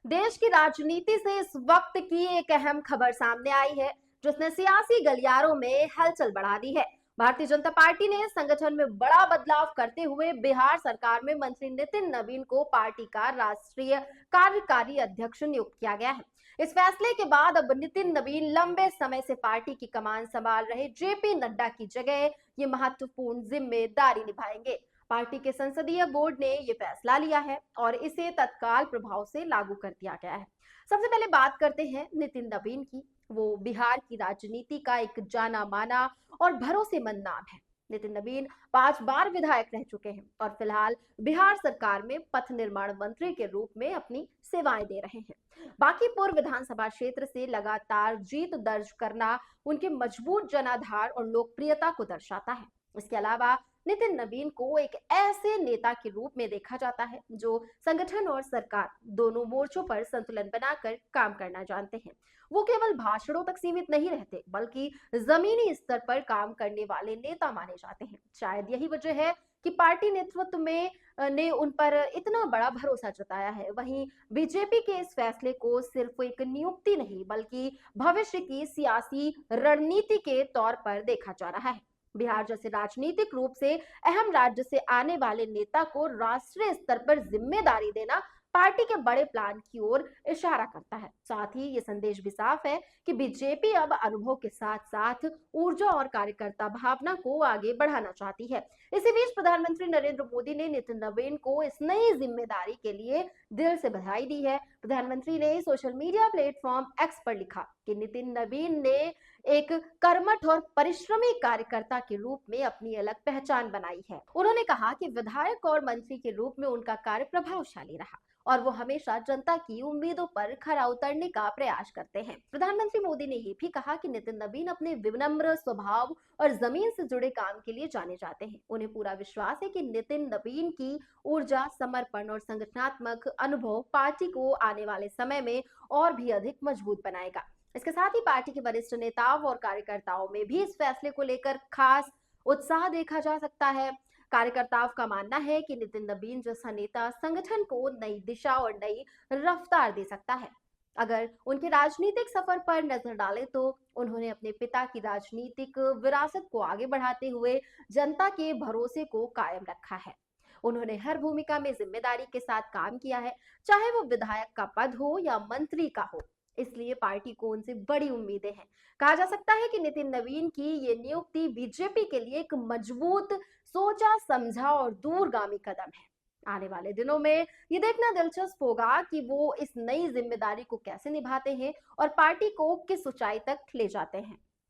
देश की राजनीति से इस वक्त की एक अहम खबर सामने आई है, जिसने सियासी गलियारों में हलचल बढ़ा दी है। भारतीय जनता पार्टी ने संगठन में बड़ा बदलाव करते हुए बिहार सरकार में मंत्री नितिन नवीन को पार्टी का राष्ट्रीय कार्यकारी अध्यक्ष नियुक्त किया गया है। इस फैसले के बाद अब नितिन नवीन लंबे समय से पार्टी की कमान संभाल रहे जेपी नड्डा की जगह ये महत्वपूर्ण जिम्मेदारी निभाएंगे। पार्टी के संसदीय बोर्ड ने यह फैसला लिया है और इसे तत्काल प्रभाव से लागू कर दिया गया है। सबसे पहले बात करते हैं नितिन नवीन की। वो बिहार की राजनीति का एक जाना माना और भरोसेमंद नाम है। नितिन नवीन 5 बार विधायक रह चुके हैं और फिलहाल बिहार सरकार में पथ निर्माण मंत्री के रूप में अपनी सेवाएं दे रहे हैं। बाकी पूर्व विधानसभा क्षेत्र से लगातार जीत दर्ज करना उनके मजबूत जनाधार और लोकप्रियता को दर्शाता है। इसके अलावा नितिन नवीन को एक ऐसे नेता के रूप में देखा जाता है जो संगठन और सरकार दोनों मोर्चों पर संतुलन बनाकर काम करना जानते हैं। वो केवल भाषणों तक सीमित नहीं रहते, बल्कि जमीनी स्तर पर काम करने वाले नेता माने जाते हैं। शायद यही वजह है कि पार्टी नेतृत्व में ने उन पर इतना बड़ा भरोसा जताया है। वहीं बीजेपी के इस फैसले को सिर्फ एक नियुक्ति नहीं, बल्कि भविष्य की सियासी रणनीति के तौर पर देखा जा रहा है। बिहार जैसे राजनीतिक रूप से अहम राज्य से आने वाले नेता को राष्ट्रीय स्तर पर जिम्मेदारी देना पार्टी के बड़े प्लान की ओर इशारा करता है। साथ ही ये संदेश भी साफ है कि बीजेपी अब अनुभव के साथ साथ ऊर्जा और कार्यकर्ता भावना को आगे बढ़ाना चाहती है। इसी बीच प्रधानमंत्री नरेंद्र मोदी ने नितिन नवीन को इस नई जिम्मेदारी के लिए दिल से बधाई दी है। प्रधानमंत्री ने सोशल मीडिया प्लेटफॉर्म एक्स पर लिखा कि नितिन नवीन ने एक कर्मठ और परिश्रमी कार्यकर्ता के रूप में अपनी अलग पहचान बनाई है। उन्होंने कहा कि विधायक और मंत्री के रूप में उनका कार्य प्रभावशाली रहा और वो हमेशा जनता की उम्मीदों पर खरा उतरने का प्रयास करते हैं। प्रधानमंत्री मोदी ने ये भी कहा कि नितिन नवीन अपने विनम्र स्वभाव और जमीन से जुड़े काम के लिए जाने जाते हैं। उन्हें पूरा विश्वास है कि नितिन नवीन की ऊर्जा, समर्पण और संगठनात्मक अनुभव पार्टी को आने वाले समय में और भी अधिक मजबूत बनाएगा। इसके साथ ही पार्टी के वरिष्ठ नेताओं और कार्यकर्ताओं में भी इस फैसले को लेकर खास उत्साह देखा जा सकता है। कार्यकर्ताओं का मानना है कि नितिन नवीन जैसा नेता संगठन को नई दिशा और नई रफ्तार दे सकता है। अगर उनके राजनीतिक सफर पर नजर डालें तो उन्होंने अपने पिता की राजनीतिक विरासत को आगे बढ़ाते हुए जनता के भरोसे को कायम रखा है। उन्होंने हर भूमिका में जिम्मेदारी के साथ काम किया है, चाहे वो विधायक का पद हो या मंत्री का हो। इसलिए पार्टी को उनसे बड़ी उम्मीदें हैं। कहा जा सकता है कि नितिन नवीन की ये नियुक्ति बीजेपी के लिए एक मजबूत, सोचा समझा और दूरगामी कदम है। आने वाले दिनों में ये देखना दिलचस्प होगा कि वो इस नई जिम्मेदारी को कैसे निभाते हैं और पार्टी को किस ऊंचाई तक ले जाते हैं।